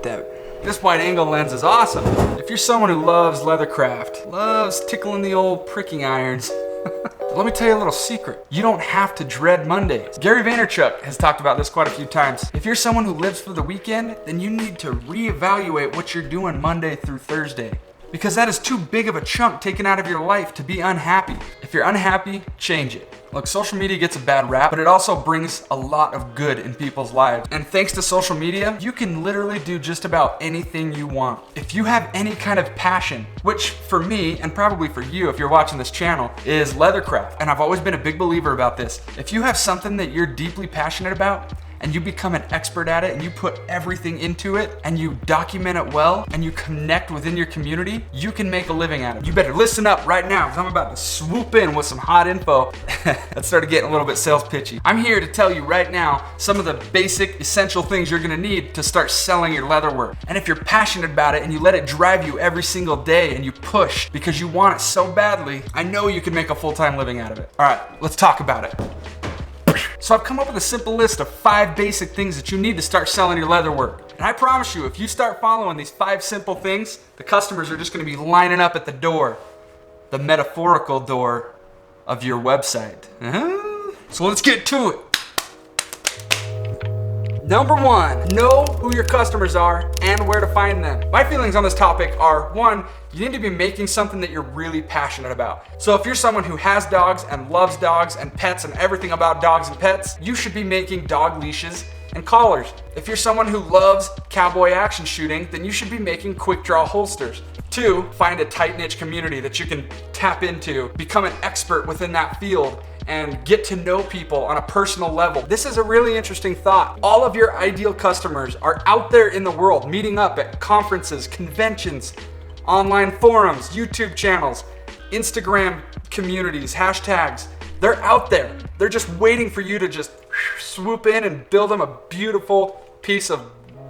that. This wide angle lens is awesome. If you're someone who loves leathercraft, loves tickling the old pricking irons, let me tell you a little secret. You don't have to dread Mondays. Gary Vaynerchuk has talked about this quite a few times. If you're someone who lives for the weekend, then you need to reevaluate what you're doing Monday through Thursday, because that is too big of a chunk taken out of your life to be unhappy. If you're unhappy, change it. Look, social media gets a bad rap, but it also brings a lot of good in people's lives. And thanks to social media, you can literally do just about anything you want. If you have any kind of passion, which for me, and probably for you if you're watching this channel, is leathercraft. And I've always been a big believer about this. If you have something that you're deeply passionate about, and you become an expert at it, and you put everything into it, and you document it well, and you connect within your community, you can make a living at it. You better listen up right now, because I'm about to swoop in with some hot info. That started getting a little bit sales pitchy. I'm here to tell you right now some of the basic, essential things you're gonna need to start selling your leatherwork. And if you're passionate about it and you let it drive you every single day and you push because you want it so badly, I know you can make a full-time living out of it. All right, let's talk about it. So I've come up with a simple list of 5 basic things that you need to start selling your leatherwork. And I promise you, if you start following these 5 simple things, the customers are just gonna be lining up at the door, the metaphorical door of your website. So let's get to it. Number 1, know who your customers are and where to find them. My feelings on this topic are, 1, you need to be making something that you're really passionate about. So if you're someone who has dogs and loves dogs and pets and everything about dogs and pets, you should be making dog leashes and collars. If you're someone who loves cowboy action shooting, then you should be making quick draw holsters. 2, find a tight niche community that you can tap into, become an expert within that field, and get to know people on a personal level. This is a really interesting thought. All of your ideal customers are out there in the world, meeting up at conferences, conventions, online forums, YouTube channels, Instagram communities, hashtags. They're out there. They're just waiting for you to just swoop in and build them a beautiful piece of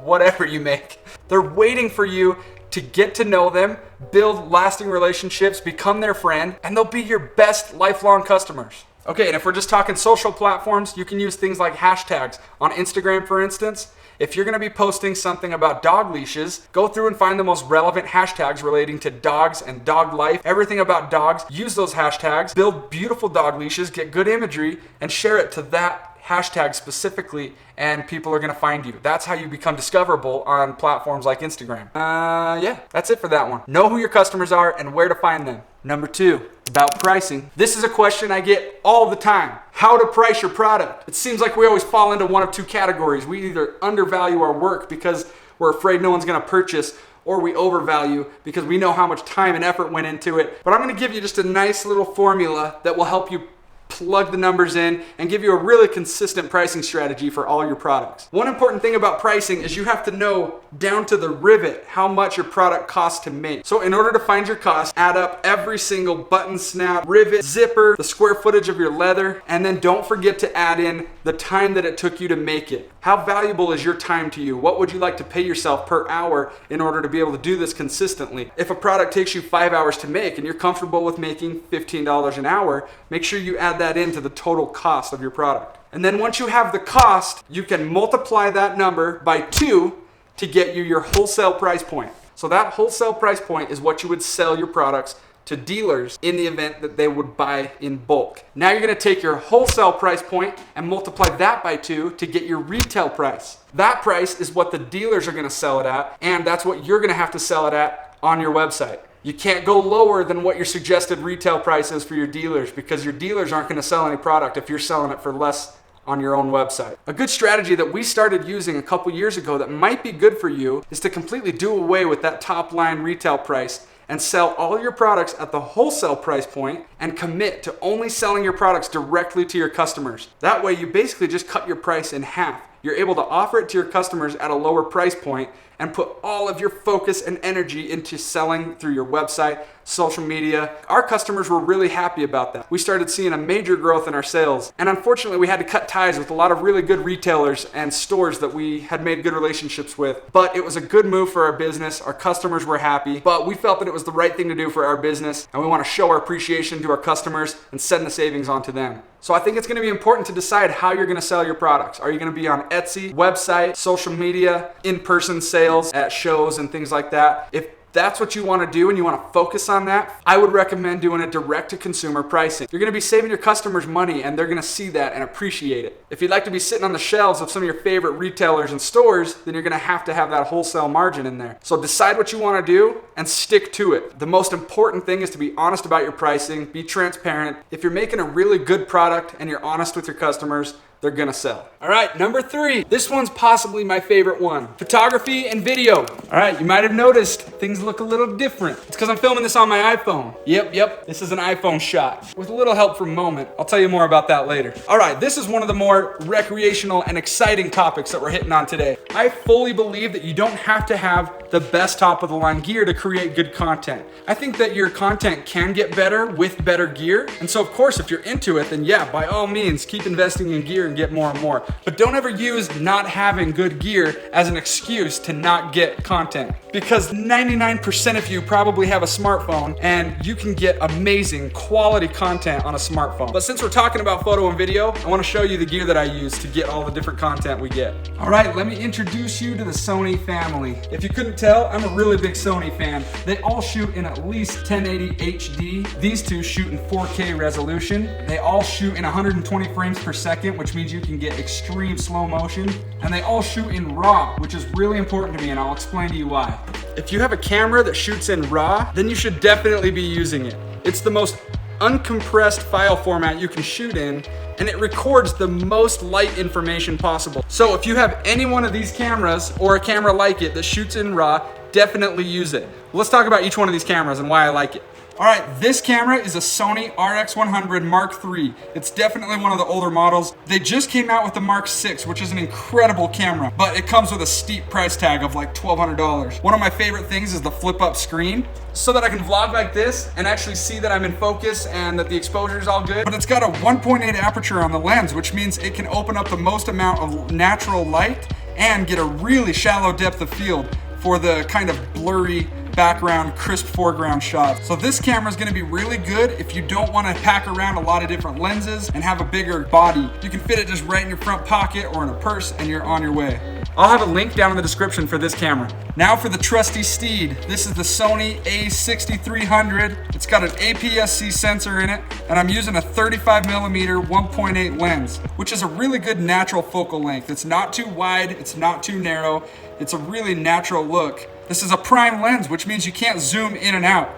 whatever you make. They're waiting for you to get to know them, build lasting relationships, become their friend, and they'll be your best lifelong customers. Okay, and if we're just talking social platforms, you can use things like hashtags. On Instagram, for instance, if you're gonna be posting something about dog leashes, go through and find the most relevant hashtags relating to dogs and dog life, everything about dogs. Use those hashtags, build beautiful dog leashes, get good imagery, and share it to that hashtag specifically, and people are gonna find you. That's how you become discoverable on platforms like Instagram. Yeah, that's it for that one. Know who your customers are and where to find them. Number 2, about pricing. This is a question I get all the time. How to price your product. It seems like we always fall into one of 2 categories. We either undervalue our work because we're afraid no one's gonna purchase, or we overvalue because we know how much time and effort went into it. But I'm gonna give you just a nice little formula that will help you plug the numbers in and give you a really consistent pricing strategy for all your products. One important thing about pricing is you have to know down to the rivet how much your product costs to make. So in order to find your cost, add up every single button snap, rivet, zipper, the square footage of your leather, and then don't forget to add in the time that it took you to make it. How valuable is your time to you? What would you like to pay yourself per hour in order to be able to do this consistently? If a product takes you 5 hours to make and you're comfortable with making $15 an hour, make sure you add that into the total cost of your product. And then once you have the cost, you can multiply that number by 2 to get you your wholesale price point. So that wholesale price point is what you would sell your products to dealers in the event that they would buy in bulk. Now you're gonna take your wholesale price point and multiply that by 2 to get your retail price. That price is what the dealers are gonna sell it at, and that's what you're gonna have to sell it at on your website. You can't go lower than what your suggested retail price is for your dealers, because your dealers aren't gonna sell any product if you're selling it for less on your own website. A good strategy that we started using a couple years ago that might be good for you is to completely do away with that top line retail price and sell all your products at the wholesale price point and commit to only selling your products directly to your customers. That way you basically just cut your price in half. You're able to offer it to your customers at a lower price point and put all of your focus and energy into selling through your website, social media. Our customers were really happy about that. We started seeing a major growth in our sales. And unfortunately, we had to cut ties with a lot of really good retailers and stores that we had made good relationships with. But it was a good move for our business. Our customers were happy, but we felt that it was the right thing to do for our business. And we want to show our appreciation to our customers and send the savings on to them. So I think it's going to be important to decide how you're going to sell your products. Are you going to be on Etsy, website, social media, in-person sales at shows and things like that. If that's what you want to do and you want to focus on that, I would recommend doing a direct-to-consumer pricing. You're going to be saving your customers money and they're going to see that and appreciate it. If you'd like to be sitting on the shelves of some of your favorite retailers and stores, then you're going to have that wholesale margin in there. So decide what you want to do and stick to it. The most important thing is to be honest about your pricing, be transparent. If you're making a really good product and you're honest with your customers, they're gonna sell. All right, number 3. This one's possibly my favorite one. Photography and video. All right, you might have noticed things look a little different. It's because I'm filming this on my iPhone. Yep, this is an iPhone shot with a little help from Moment. I'll tell you more about that later. All right, this is one of the more recreational and exciting topics that we're hitting on today. I fully believe that you don't have to have the best top of the line gear to create good content. I think that your content can get better with better gear. And so of course, if you're into it, then yeah, by all means, keep investing in gear and get more and more. But don't ever use not having good gear as an excuse to not get content. Because 99% of you probably have a smartphone and you can get amazing quality content on a smartphone. But since we're talking about photo and video, I want to show you the gear that I use to get all the different content we get. All right, let me introduce you to the Sony family. If you couldn't tell, I'm a really big Sony fan. They all shoot in at least 1080 HD. These two shoot in 4K resolution. They all shoot in 120 frames per second, which means you can get extreme slow motion. And they all shoot in RAW, which is really important to me, and I'll explain to you why. If you have a camera that shoots in RAW, then you should definitely be using it. It's the most uncompressed file format you can shoot in, and it records the most light information possible. So if you have any one of these cameras or a camera like it that shoots in RAW, definitely use it. Let's talk about each one of these cameras and why I like it. All right, this camera is a Sony RX100 Mark III. It's definitely one of the older models. They just came out with the Mark VI, which is an incredible camera, but it comes with a steep price tag of like $1,200. One of my favorite things is the flip-up screen, so that I can vlog like this and actually see that I'm in focus and that the exposure is all good. But it's got a 1.8 aperture on the lens, which means it can open up the most amount of natural light and get a really shallow depth of field for the kind of blurry background, crisp foreground shot. So this camera is going to be really good if you don't want to pack around a lot of different lenses and have a bigger body. You can fit it just right in your front pocket or in a purse and you're on your way. I'll have a link down in the description for this camera. Now for the trusty steed. This is the Sony A6300. It's got an APS-C sensor in it, and I'm using a 35mm 1.8 lens, which is a really good natural focal length. It's not too wide, it's not too narrow. It's a really natural look. This is a prime lens, which means you can't zoom in and out.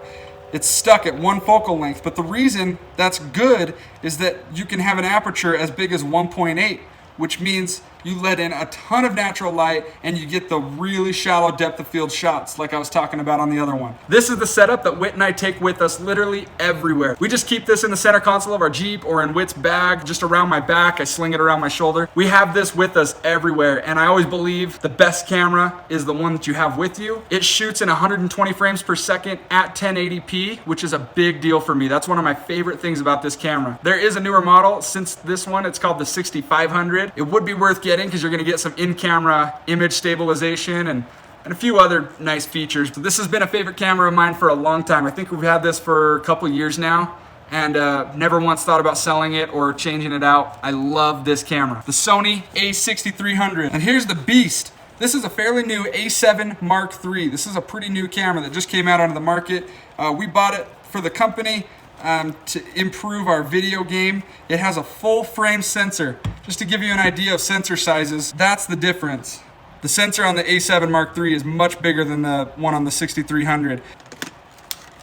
It's stuck at one focal length, but the reason that's good is that you can have an aperture as big as 1.8, which means you let in a ton of natural light and you get the really shallow depth of field shots like I was talking about on the other one. This is the setup that Whit and I take with us literally everywhere. We just keep this in the center console of our Jeep or in Whit's bag, just around my back. I sling it around my shoulder. We have this with us everywhere, and I always believe the best camera is the one that you have with you. It shoots in 120 frames per second at 1080p, which is a big deal for me. That's one of my favorite things about this camera. There is a newer model since this one. It's called the 6500. It would be worth getting because you're going to get some in-camera image stabilization and a few other nice features. So this has been a favorite camera of mine for a long time. I think we've had this for a couple years now and never once thought about selling it or changing it out. I love this camera, the Sony A6300. And here's the beast. This is a fairly new A7 Mark III. This is a pretty new camera that just came out onto the market. We bought it for the company to improve our video game. It has a full frame sensor. Just to give you an idea of sensor sizes, that's the difference. The sensor on the A7 Mark III is much bigger than the one on the 6300.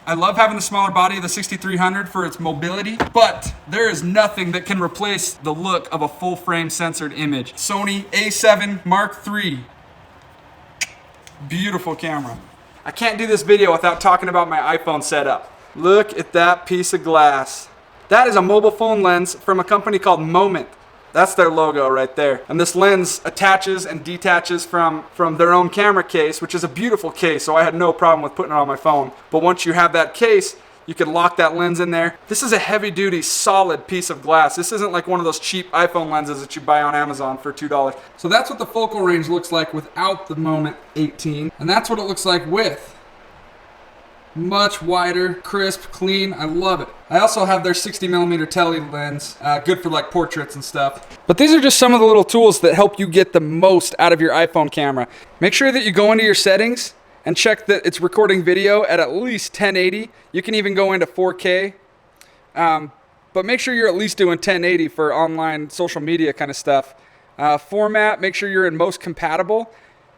I love having the smaller body of the 6300 for its mobility, but there is nothing that can replace the look of a full frame censored image. Sony A7 Mark III. Beautiful camera. I can't do this video without talking about my iPhone setup. Look at that piece of glass. That is a mobile phone lens from a company called Moment. That's their logo right there. And this lens attaches and detaches from their own camera case, which is a beautiful case, so I had no problem with putting it on my phone. But once you have that case, you can lock that lens in there. This is a heavy-duty, solid piece of glass. This isn't like one of those cheap iPhone lenses that you buy on Amazon for $2. So that's what the focal range looks like without the Moment 18, and that's what it looks like with. Much wider, crisp, clean. I love it. I also have their 60mm tele lens, good for like portraits and stuff. But these are just some of the little tools that help you get the most out of your iPhone camera. Make sure that you go into your settings and check that it's recording video at least 1080. You can even go into 4K. But make sure you're at least doing 1080 for online social media kind of stuff. Format, make sure you're in most compatible.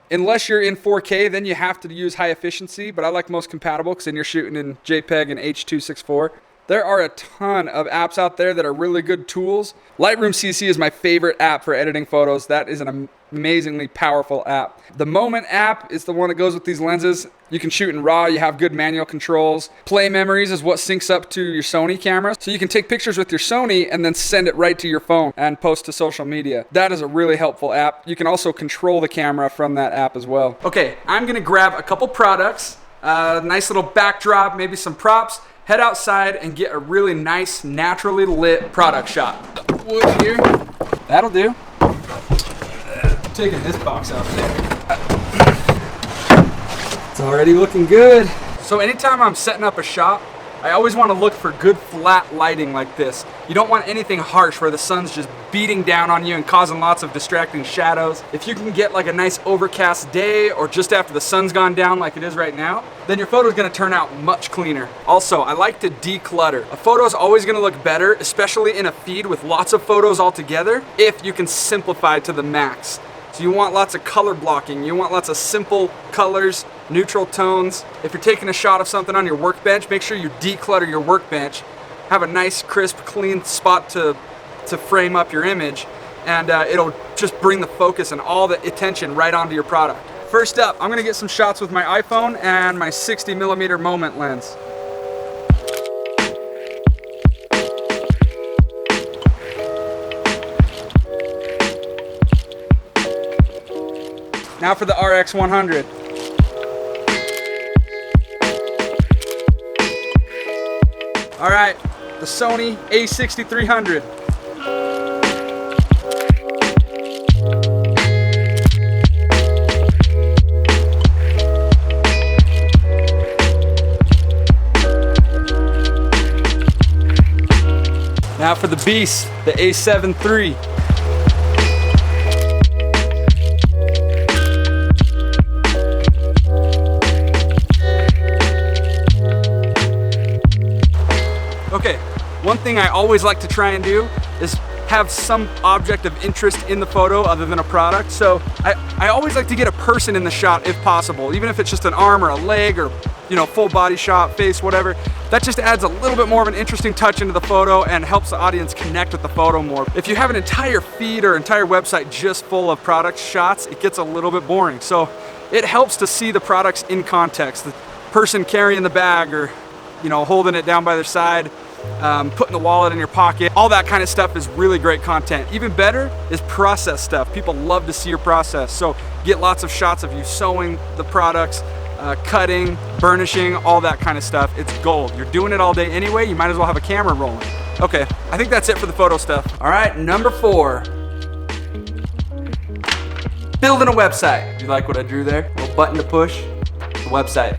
Unless you're in 4K, then you have to use high efficiency, but I like most compatible because then you're shooting in JPEG and H.264. There are a ton of apps out there that are really good tools. Lightroom CC is my favorite app for editing photos. That is an amazingly powerful app. The Moment app is the one that goes with these lenses. You can shoot in RAW, you have good manual controls. Play Memories is what syncs up to your Sony camera. So you can take pictures with your Sony and then send it right to your phone and post to social media. That is a really helpful app. You can also control the camera from that app as well. Okay, I'm gonna grab a couple products, a nice little backdrop, maybe some props, head outside and get a really nice, naturally lit product shot. Wood here, that'll do. Taking this box out there. It's already looking good. So anytime I'm setting up a shot, I always want to look for good flat lighting like this. You don't want anything harsh where the sun's just beating down on you and causing lots of distracting shadows. If you can get like a nice overcast day or just after the sun's gone down like it is right now, then your photo's gonna turn out much cleaner. Also, I like to declutter. A photo is always gonna look better, especially in a feed with lots of photos all together, if you can simplify to the max. So you want lots of color blocking, you want lots of simple colors, neutral tones. If you're taking a shot of something on your workbench, make sure you declutter your workbench. Have a nice, crisp, clean spot to frame up your image, and it'll just bring the focus and all the attention right onto your product. First up, I'm gonna get some shots with my iPhone and my 60mm Moment lens. Now for the RX100. All right, the Sony A6300. Now for the beast, the A7 III. Okay, one thing I always like to try and do is have some object of interest in the photo other than a product. So I always like to get a person in the shot if possible, even if it's just an arm or a leg or, you know, full body shot, face, whatever. That just adds a little bit more of an interesting touch into the photo and helps the audience connect with the photo more. If you have an entire feed or entire website just full of product shots, it gets a little bit boring. So it helps to see the products in context. The person carrying the bag or, you know, holding it down by their side, putting the wallet in your pocket, all that kind of stuff is really great content. Even better is process stuff. People love to see your process. So get lots of shots of you sewing the products, cutting, burnishing, all that kind of stuff. It's gold. You're doing it all day anyway, you might as well have a camera rolling. Okay, I think that's it for the photo stuff. All right, number 4. Building a website. Do you like what I drew there? A little button to push, the website.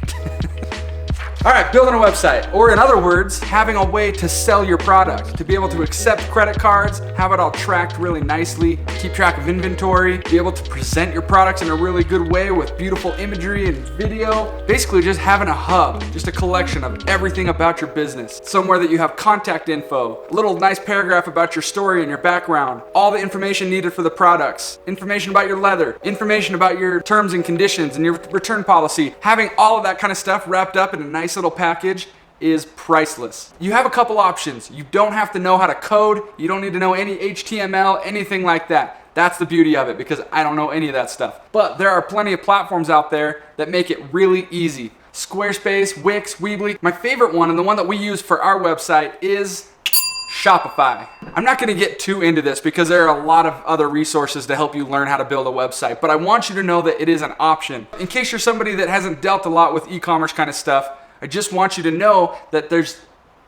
All right, building a website, or in other words, having a way to sell your product, to be able to accept credit cards, have it all tracked really nicely, keep track of inventory, be able to present your products in a really good way with beautiful imagery and video. Basically just having a hub, just a collection of everything about your business. Somewhere that you have contact info, a little nice paragraph about your story and your background, all the information needed for the products, information about your leather, information about your terms and conditions and your return policy. Having all of that kind of stuff wrapped up in a nice little package is priceless. You have a couple options. You don't have to know how to code. You don't need to know any HTML, anything like that. That's the beauty of it, because I don't know any of that stuff. But there are plenty of platforms out there that make it really easy. Squarespace, Wix, Weebly. My favorite one, and the one that we use for our website, is Shopify. I'm not gonna get too into this because there are a lot of other resources to help you learn how to build a website, but I want you to know that it is an option. In case you're somebody that hasn't dealt a lot with e-commerce kind of stuff, I just want you to know that there's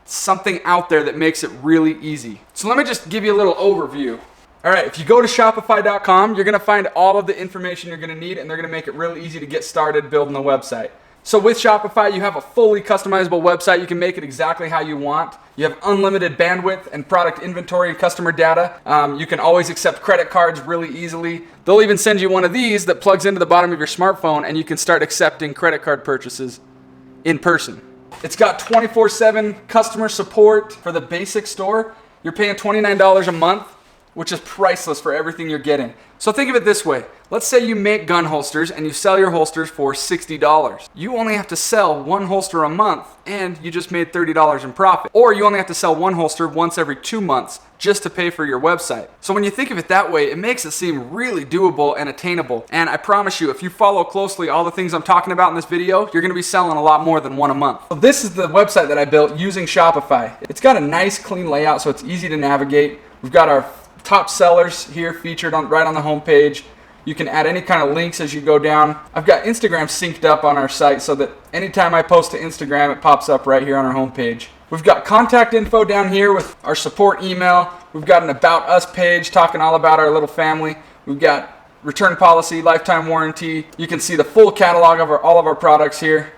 something out there that makes it really easy. So let me just give you a little overview. All right, if you go to Shopify.com, you're gonna find all of the information you're gonna need, and they're gonna make it really easy to get started building a website. So with Shopify, you have a fully customizable website. You can make it exactly how you want. You have unlimited bandwidth and product inventory and customer data. You can always accept credit cards really easily. They'll even send you one of these that plugs into the bottom of your smartphone, and you can start accepting credit card purchases in person. It's got 24/7 customer support for the basic store. You're paying $29 a month, which is priceless for everything you're getting. So think of it this way. Let's say you make gun holsters and you sell your holsters for $60. You only have to sell one holster a month and you just made $30 in profit. Or you only have to sell one holster once every 2 months just to pay for your website. So when you think of it that way, it makes it seem really doable and attainable. And I promise you, if you follow closely all the things I'm talking about in this video, you're gonna be selling a lot more than one a month. So this is the website that I built using Shopify. It's got a nice clean layout so it's easy to navigate. We've got our top sellers here featured right on the home page. You can add any kind of links as you go down. I've got Instagram synced up on our site so that anytime I post to Instagram, it pops up right here on our home page. We've got contact info down here with our support email. We've got an About Us page talking all about our little family. We've got return policy, lifetime warranty. You can see the full catalog of all of our products here,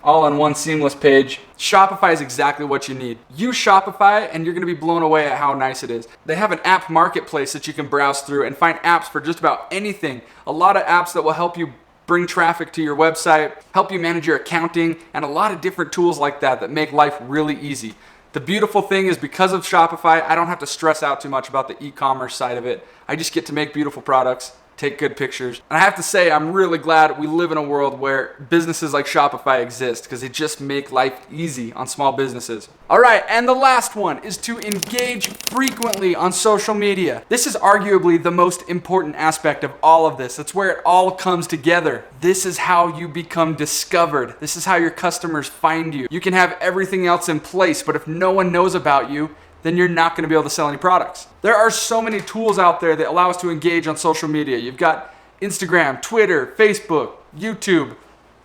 all on one seamless page. Shopify is exactly what you need. Use Shopify and you're gonna be blown away at how nice it is. They have an app marketplace that you can browse through and find apps for just about anything. A lot of apps that will help you bring traffic to your website, help you manage your accounting, and a lot of different tools like that that make life really easy. The beautiful thing is because of Shopify, I don't have to stress out too much about the e-commerce side of it. I just get to make beautiful products, take good pictures. And I have to say, I'm really glad we live in a world where businesses like Shopify exist because they just make life easy on small businesses. All right, and the last one is to engage frequently on social media. This is arguably the most important aspect of all of this. It's where it all comes together. This is how you become discovered. This is how your customers find you. You can have everything else in place, but if no one knows about you, then you're not going to be able to sell any products. There are so many tools out there that allow us to engage on social media. You've got Instagram, Twitter, Facebook, YouTube.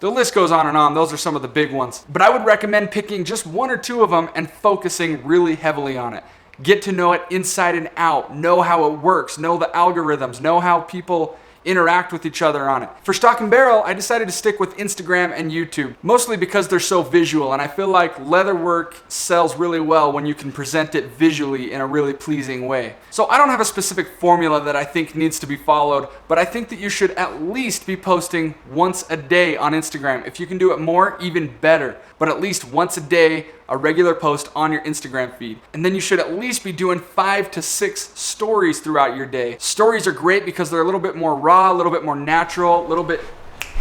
The list goes on and on. Those are some of the big ones. But I would recommend picking just one or two of them and focusing really heavily on it. Get to know it inside and out. Know how it works. Know the algorithms. Know how people interact with each other on it. For Stock and Barrel, I decided to stick with Instagram and YouTube, mostly because they're so visual, and I feel like leatherwork sells really well when you can present it visually in a really pleasing way. So I don't have a specific formula that I think needs to be followed, but I think that you should at least be posting once a day on Instagram. If you can do it more, even better, but at least once a day, a regular post on your Instagram feed. And then you should at least be doing 5 to 6 stories throughout your day. Stories are great because they're a little bit more raw, a little bit more natural, a little bit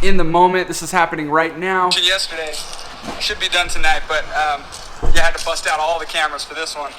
in the moment. This is happening right now. Yesterday, should be done tonight, but you had to bust out all the cameras for this one.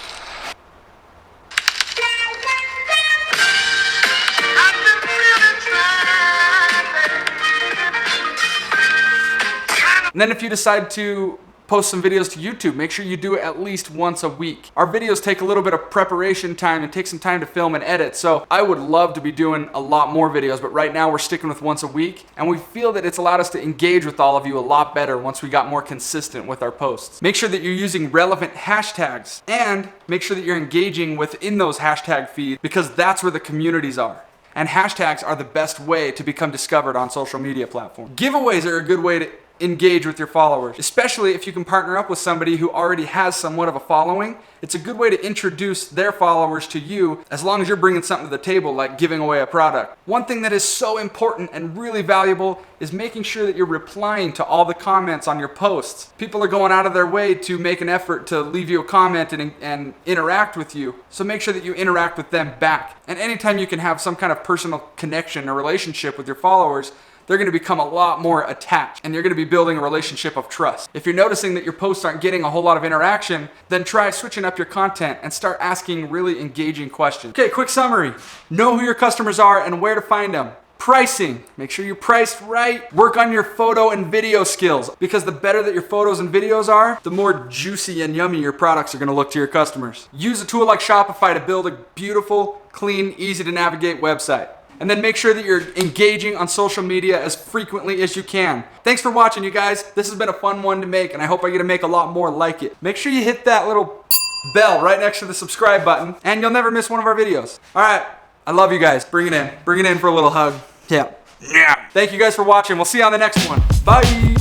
And then if you decide to post some videos to YouTube, make sure you do it at least once a week. Our videos take a little bit of preparation time and take some time to film and edit, so I would love to be doing a lot more videos, but right now we're sticking with once a week, and we feel that it's allowed us to engage with all of you a lot better once we got more consistent with our posts. Make sure that you're using relevant hashtags, and make sure that you're engaging within those hashtag feeds, because that's where the communities are. And hashtags are the best way to become discovered on social media platforms. Giveaways are a good way to engage with your followers, especially if you can partner up with somebody who already has somewhat of a following. It's a good way to introduce their followers to you, as long as you're bringing something to the table, like giving away a product. One thing that is so important and really valuable is making sure that you're replying to all the comments on your posts. People are going out of their way to make an effort to leave you a comment and interact with you, so make sure that you interact with them back. And anytime you can have some kind of personal connection or relationship with your followers, they're going to become a lot more attached, and you're going to be building a relationship of trust. If you're noticing that your posts aren't getting a whole lot of interaction, then try switching up your content and start asking really engaging questions. Okay, quick summary. Know who your customers are and where to find them. Pricing. Make sure you're priced right. Work on your photo and video skills, because the better that your photos and videos are, the more juicy and yummy your products are going to look to your customers. Use a tool like Shopify to build a beautiful, clean, easy to navigate website. And then make sure that you're engaging on social media as frequently as you can. Thanks for watching, you guys. This has been a fun one to make, and I hope I get to make a lot more like it. Make sure you hit that little bell right next to the subscribe button, and you'll never miss one of our videos. All right, I love you guys. Bring it in. Bring it in for a little hug. Yeah. Thank you guys for watching. We'll see you on the next one. Bye.